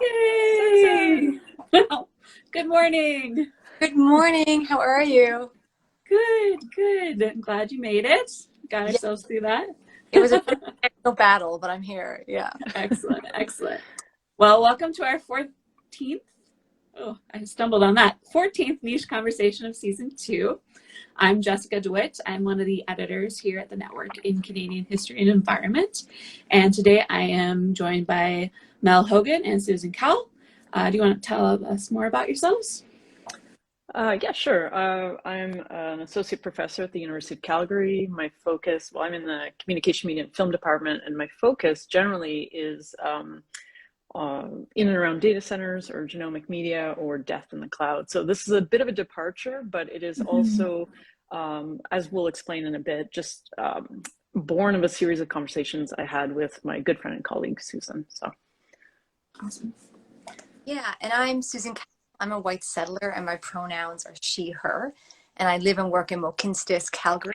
Yay! Susan. Good morning. Good morning. How are you? Good. I'm glad you made it. Got Yeah, ourselves through that. it was a bit of a technical battle, but I'm here. Yeah. Excellent. Well, welcome to our 14th. Oh, I stumbled on that. 14th niche conversation of season 2. I'm Jessica DeWitt. I'm one of the editors here at the network in Canadian History and Environment. And today I am joined by Mel Hogan and Susan Cahill. Do you want to tell us more about yourselves? Yeah, sure. I'm an associate professor at the University of Calgary. My focus, well, I'm in the communication, media, and film department, and my focus generally is in and around data centers or genomic media or death in the cloud. So this is a bit of a departure, but it is also, as we'll explain in a bit, just born of a series of conversations I had with my good friend and colleague, Susan. So Awesome. Yeah, and I'm Susan. I'm a white settler, and my pronouns are she, her. And I live and work in Mohkinstsis, Calgary,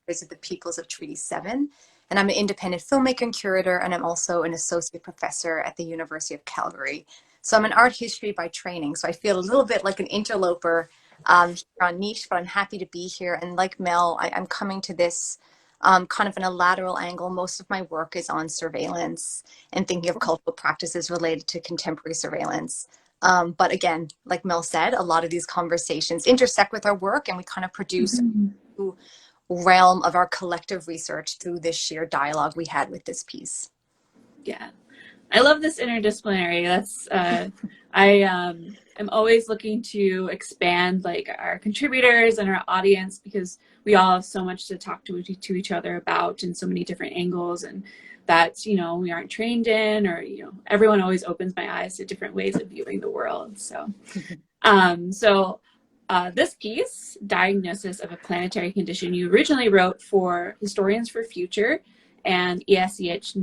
visit the peoples of Treaty 7. And I'm an independent filmmaker and curator, and I'm also an associate professor at the University of Calgary. So I'm an art history by training, so I feel a little bit like an interloper here on NiCHE, but I'm happy to be here. And like Mel, I'm coming to this kind of in a lateral angle. Most of my work is on surveillance and thinking of cultural practices related to contemporary surveillance. But again, like Mel said, a lot of these conversations intersect with our work, and we kind of produce a realm of our collective research through this sheer dialogue we had with this piece. Yeah. I love this interdisciplinary. That's I am always looking to expand like our contributors and our audience, because we all have so much to talk to each other about in so many different angles, and that we aren't trained in, or everyone always opens my eyes to different ways of viewing the world. So this piece, Diagnosis of a Planetary Condition, you originally wrote for Historians for Future and ESEH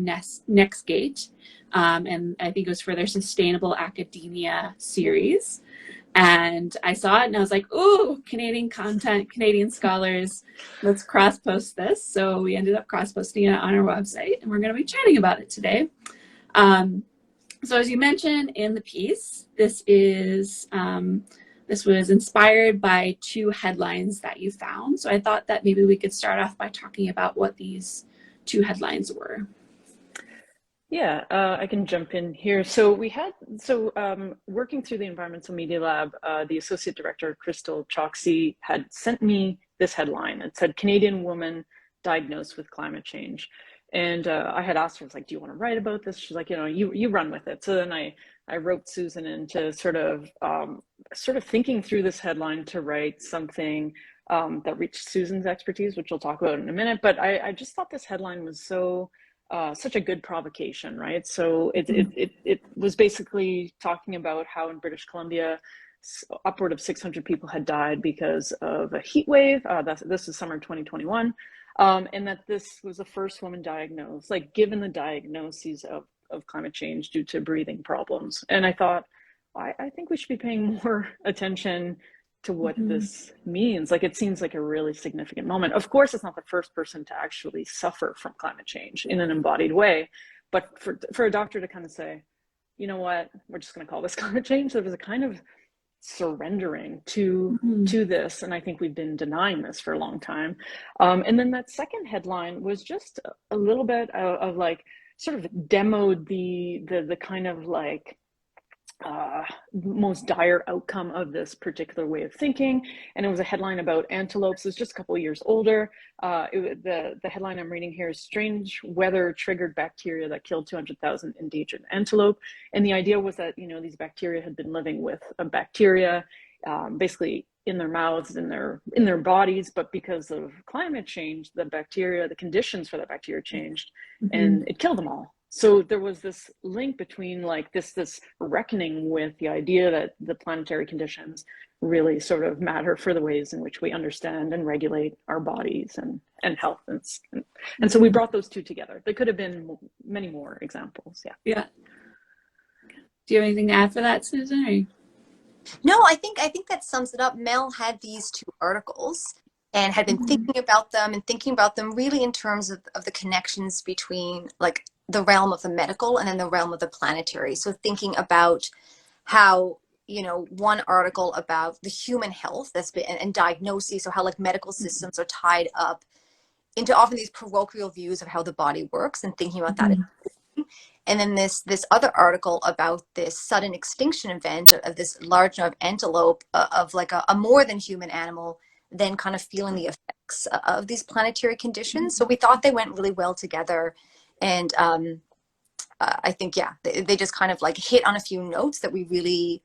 NextGate. And I think it was for their Sustainable Academia series. And I saw it and I was like, ooh, Canadian content, Canadian scholars, let's cross-post this. So we ended up cross-posting it on our website, and we're going to be chatting about it today. So as you mentioned in the piece, this was inspired by 2 headlines that you found. So I thought that maybe we could start off by talking about what these 2 headlines were. yeah, I can jump in here. So working through the Environmental Media Lab, the associate director, Crystal Choksey, had sent me this headline. It said, "Canadian woman diagnosed with climate change." And I had asked her, I was like, "Do you want to write about this?" She's like, you run with it. So then I wrote Susan into sort of thinking through this headline to write something that reached Susan's expertise, which we'll talk about in a minute. But I just thought this headline was such a good provocation, right? So it was basically talking about how in British Columbia, upward of 600 people had died because of a heat wave. This is summer 2021. And that this was the first woman diagnosed, like given the diagnoses of climate change due to breathing problems. And I thought, I think we should be paying more attention to what this means. Like, it seems like a really significant moment. Of course, it's not the first person to actually suffer from climate change in an embodied way, but for a doctor to kind of say, you know what, we're just going to call this climate change, there was a kind of surrendering to this, and I think we've been denying this for a long time. And then that second headline was just a little bit of like sort of demoed the kind of like most dire outcome of this particular way of thinking. And it was a headline about antelopes. It was just a couple of years older. The headline I'm reading here is "Strange Weather Triggered Bacteria That Killed 200,000 Endangered Antelope." And the idea was that, these bacteria had been living with a bacteria basically in their mouths, in their bodies, but because of climate change, the conditions for that bacteria changed, and it killed them all. So there was this link between like this reckoning with the idea that the planetary conditions really sort of matter for the ways in which we understand and regulate our bodies and health. And so we brought those 2 together. There could have been many more examples. Yeah. Do you have anything to add for that, Susan? No, I think that sums it up. Mel had these 2 articles and had been thinking about them really in terms of the connections between like the realm of the medical and then the realm of the planetary. So thinking about how, you know, one article about the human health that's been and diagnoses, so how like medical systems are tied up into often these parochial views of how the body works and thinking about that. And then this other article about this sudden extinction event of this large number of antelope of like a more than human animal, then kind of feeling the effects of these planetary conditions. So we thought they went really well together. And I think, yeah, they just kind of like hit on a few notes that we really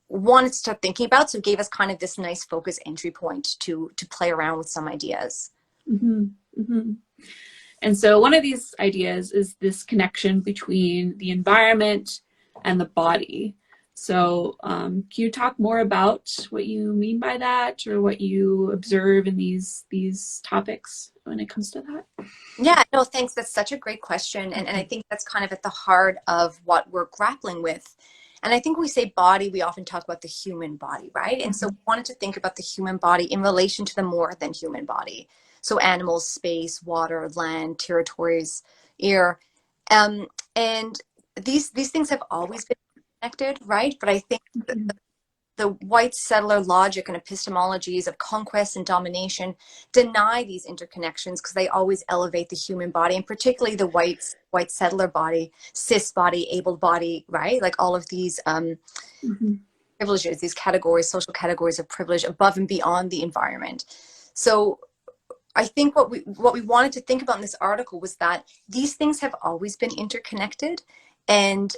wanted to start thinking about. So it gave us kind of this nice focus entry point to play around with some ideas. Mm-hmm. Mm-hmm. And so one of these ideas is this connection between the environment and the body. So can you talk more about what you mean by that, or what you observe in these topics when it comes to that? Yeah, no, thanks. That's such a great question. And I think that's kind of at the heart of what we're grappling with. And I think we say body, we often talk about the human body, right? And so we wanted to think about the human body in relation to the more than human body. So animals, space, water, land, territories, air. And these things have always been connected, right? But I think the white settler logic and epistemologies of conquest and domination deny these interconnections because they always elevate the human body, and particularly the white settler body, cis body, able body, right? Like all of these privileges, these categories, social categories of privilege above and beyond the environment. So I think what we wanted to think about in this article was that these things have always been interconnected, and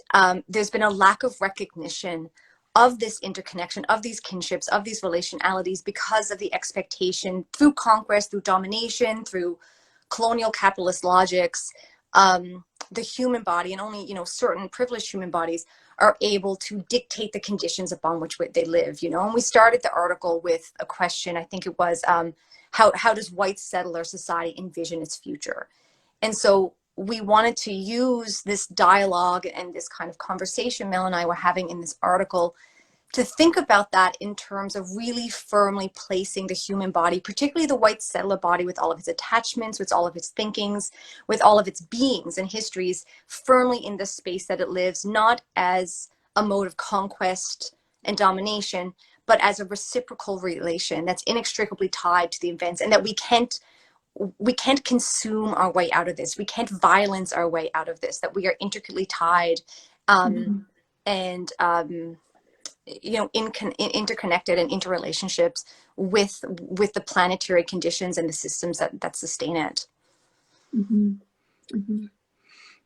there's been a lack of recognition of this interconnection, of these kinships, of these relationalities, because of the expectation through conquest, through domination, through colonial capitalist logics, the human body, and only, you know, certain privileged human bodies are able to dictate the conditions upon which they live, you know. And we started the article with a question, I think it was, how does white settler society envision its future? And so we wanted to use this dialogue and this kind of conversation Mel and I were having in this article to think about that in terms of really firmly placing the human body, particularly the white settler body, with all of its attachments, with all of its thinkings, with all of its beings and histories, firmly in the space that it lives, not as a mode of conquest and domination, but as a reciprocal relation that's inextricably tied to the events, and that we can't consume our way out of this. We can't violence our way out of this, that we are intricately tied and, you know, interconnected and interrelationships with the planetary conditions and the systems that sustain it.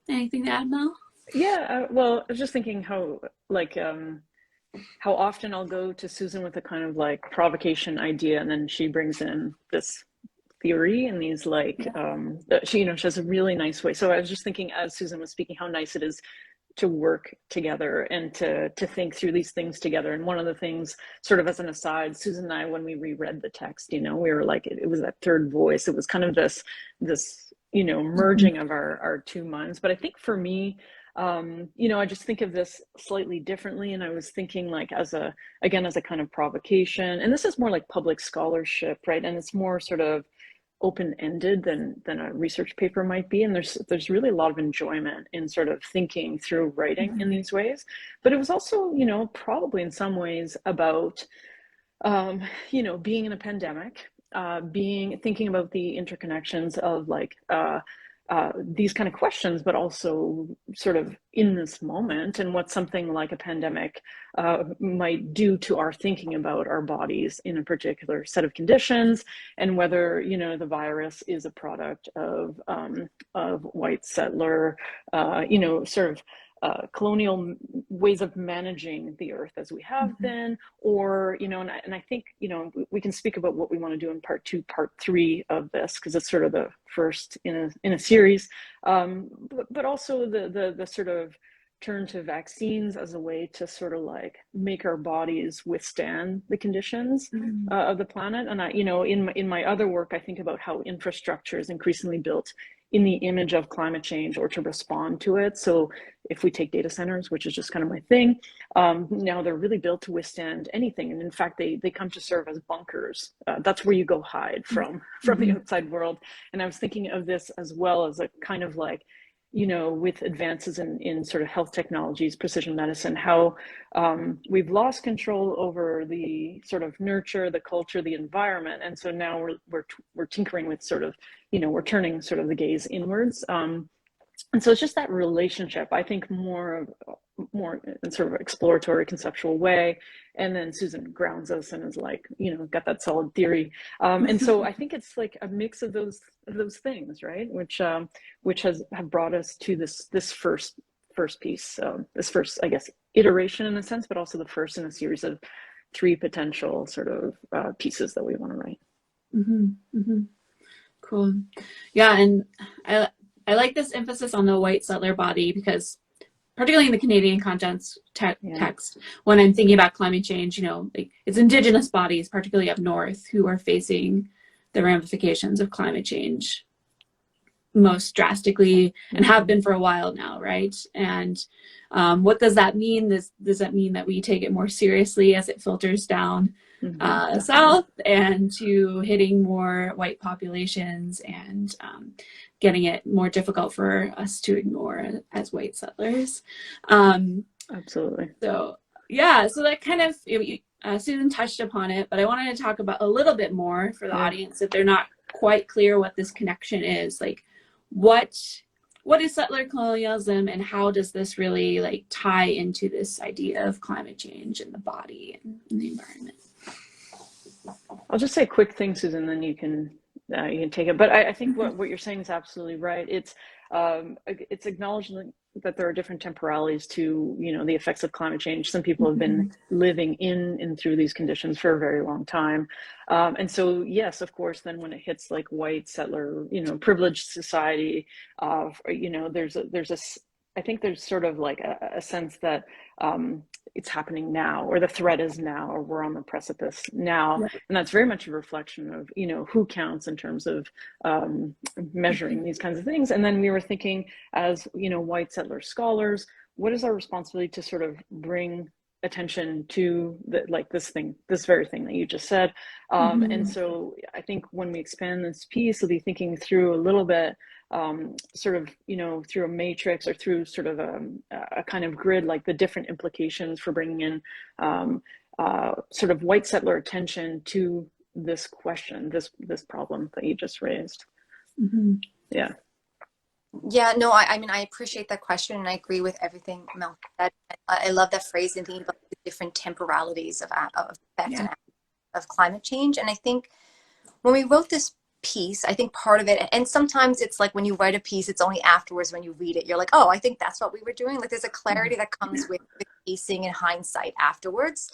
Anything to add, Mel? Yeah, well, I was just thinking how, like, how often I'll go to Susan with a kind of like provocation idea, and then she brings in this theory and these like she, you know, she has a really nice way. So I was just thinking as Susan was speaking how nice it is to work together and to think through these things together. And one of the things, sort of as an aside, Susan and I, when we reread the text, you know, we were like, it was that third voice. It was kind of this you know, merging of our two minds. But I think for me, you know, I just think of this slightly differently. And I was thinking like as a kind of provocation, and this is more like public scholarship, right? And it's more sort of open-ended than a research paper might be. And there's really a lot of enjoyment in sort of thinking through writing in these ways. But it was also, you know, probably in some ways about, you know, being in a pandemic, thinking about the interconnections of like, these kind of questions, but also sort of in this moment and what something like a pandemic might do to our thinking about our bodies in a particular set of conditions, and whether, you know, the virus is a product of white settler, you know, sort of colonial ways of managing the earth as we have been, or, you know, and I think, you know, we can speak about what we want to do in part 2, part 3 of this, because it's sort of the first in a series, but also the sort of turn to vaccines as a way to sort of like make our bodies withstand the conditions of the planet. And I, you know, in my other work, I think about how infrastructure is increasingly built in the image of climate change or to respond to it. So if we take data centers, which is just kind of my thing, now they're really built to withstand anything. And in fact, they come to serve as bunkers. That's where you go hide from the outside world. And I was thinking of this as well as a kind of like, you know, with advances in sort of health technologies, precision medicine, how we've lost control over the sort of nurture, the culture, the environment, and so now we're tinkering with sort of, you know, we're turning sort of the gaze inwards. And so it's just that relationship, I think, more in sort of exploratory, conceptual way. And then Susan grounds us and is like, you know, got that solid theory. And so I think it's like a mix of those things, right? Which have brought us to this first piece, this first, I guess, iteration in a sense, but also the first in a series of 3 potential sort of pieces that we want to write. Mm-hmm. Mm-hmm. Cool. Yeah, and I like this emphasis on the white settler body because, particularly in the Canadian context text, when I'm thinking about climate change, you know, like it's Indigenous bodies, particularly up north, who are facing the ramifications of climate change most drastically and have been for a while now, right? And what does that mean? Does that mean that we take it more seriously as it filters down south and to hitting more white populations and getting it more difficult for us to ignore as white settlers? Absolutely. So yeah, so that kind of, Susan touched upon it, but I wanted to talk about a little bit more for the audience if they're not quite clear what this connection is. Like, what is settler colonialism, and how does this really like tie into this idea of climate change and the body and the environment? I'll just say a quick thing, Susan, then you can take it. But I think what you're saying is absolutely right. It's acknowledging that there are different temporalities to, you know, the effects of climate change. Some people have been living in and through these conditions for a very long time. And so, yes, of course, then when it hits like white settler, you know, privileged society, you know, I think there's sort of like a sense that it's happening now, or the threat is now, or we're on the precipice now. And that's very much a reflection of, you know, who counts in terms of measuring these kinds of things. And then we were thinking, as, you know, white settler scholars, what is our responsibility to sort of bring attention to this very thing that you just said. And so I think when we expand this piece, we'll be thinking through a little bit, sort of, you know, through a matrix or through sort of a kind of grid, like the different implications for bringing in sort of white settler attention to this question, this problem that you just raised. Yeah. Yeah, no, I mean, I appreciate that question, and I agree with everything Mel said. I love that phrase and thinking about the different temporalities of effect and of climate change. And I think when we wrote this piece, I think part of it, and sometimes it's like when you write a piece, it's only afterwards when you read it, you're like, oh, I think that's what we were doing. Like there's a clarity that comes with pacing and hindsight afterwards.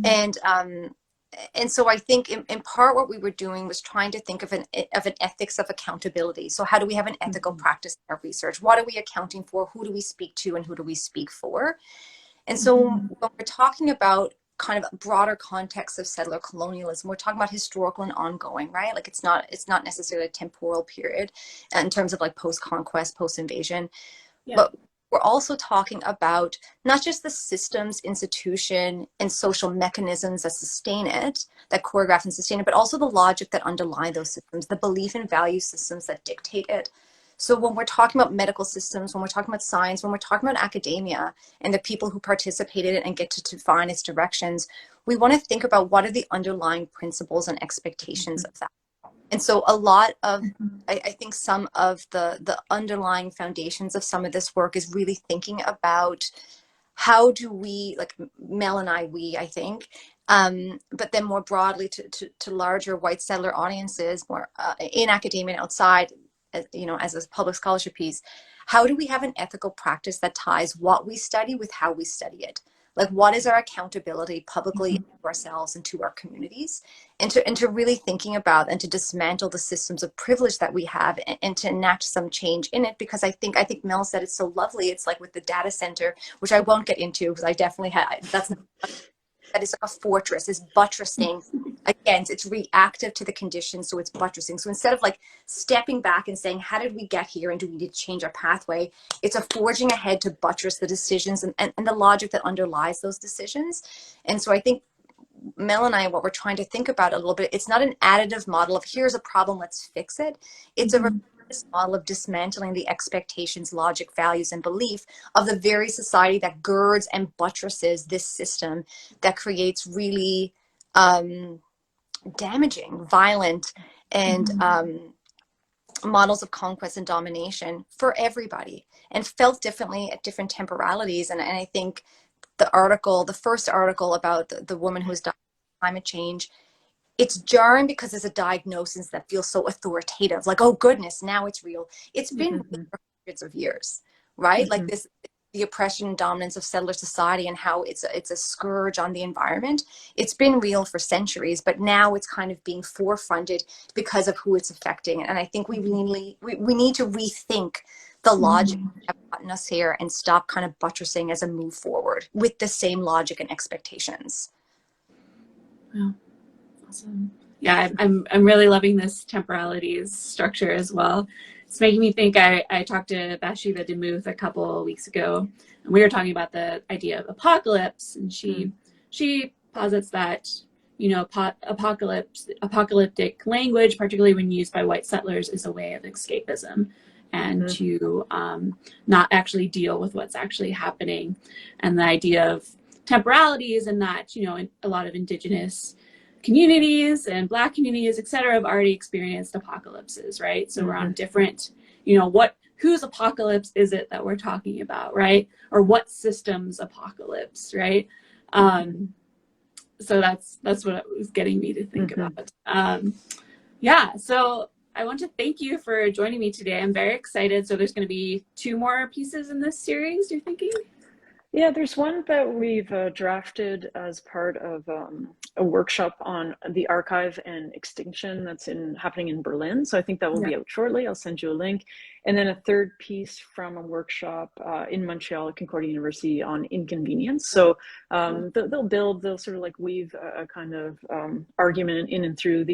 And so I think in part what we were doing was trying to think of an ethics of accountability. So how do we have an ethical practice in our research? What are we accounting for? Who do we speak to, and who do we speak for? And so when we're talking about kind of broader context of settler colonialism, we're talking about historical and ongoing, right? Like it's not necessarily a temporal period in terms of like post-conquest, post-invasion, but we're also talking about not just the systems, institution, and social mechanisms that sustain it, that choreograph and sustain it, but also the logic that underlie those systems, the belief and value systems that dictate it. So when we're talking about medical systems, when we're talking about science, when we're talking about academia and the people who participate in it and get to define its directions, we want to think about what are the underlying principles and expectations of that. And so a lot of, I think some of the underlying foundations of some of this work is really thinking about how do we, like Mel and I think, but then more broadly to larger white settler audiences, more in academia and outside, you know, as a public scholarship piece, how do we have an ethical practice that ties what we study with how we study it? Like, what is our accountability publicly to ourselves and to our communities? And to really thinking about and to dismantle the systems of privilege that we have and to enact some change in it. Because I think Mel said it's so lovely. It's like with the data center, which I won't get into because I definitely that is like a fortress, is buttressing against, it's reactive to the conditions, so it's buttressing. So instead of like stepping back and saying, how did we get here and do we need to change our pathway? It's a forging ahead to buttress the decisions and the logic that underlies those decisions. And so I think Mel and I, what we're trying to think about a little bit, it's not an additive model of here's a problem, let's fix it. It's a this model of dismantling the expectations, logic, values, and belief of the very society that girds and buttresses this system that creates really damaging, violent, and models of conquest and domination for everybody, and felt differently at different temporalities. And I think the first article about the woman who's died of climate change, it's jarring because it's a diagnosis that feels so authoritative, like, oh goodness, now it's real. It's been real for hundreds of years, right? Like this, the oppression and dominance of settler society and how it's a scourge on the environment. It's been real for centuries, but now it's kind of being forefronted because of who it's affecting. And I think we need to rethink the logic that have gotten us here and stop kind of buttressing as a move forward with the same logic and expectations. Wow. Awesome. Yeah, I'm really loving this temporalities structure as well. It's making me think. I talked to Bathsheba DeMuth a couple weeks ago, and we were talking about the idea of apocalypse, and she posits that, you know, apocalyptic language, particularly when used by white settlers, is a way of escapism and to not actually deal with what's actually happening. And the idea of temporalities, and that, you know, in a lot of Indigenous communities and Black communities, et cetera, have already experienced apocalypses, right? So we're on different, you know, whose apocalypse is it that we're talking about, right? Or what system's apocalypse, right? So that's what it was getting me to think about. Yeah, so I want to thank you for joining me today. I'm very excited. So there's going to be 2 more pieces in this series, you're thinking? Yeah, there's one that we've drafted as part of a workshop on the archive and extinction that's happening in Berlin. So I think that will be out shortly. I'll send you a link. And then a third piece from a workshop in Montreal at Concordia University on inconvenience. So they'll sort of like weave a kind of argument in and through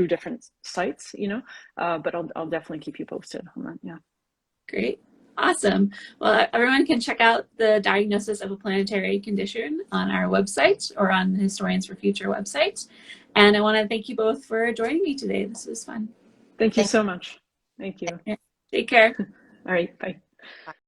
different sites, you know, but I'll definitely keep you posted on that. Yeah. Great. Awesome. Well, everyone can check out the diagnosis of a planetary condition on our website or on the Historians for Future website. And I want to thank you both for joining me today. This was fun. Thank you so much. Thank you. Take care. All right. Bye.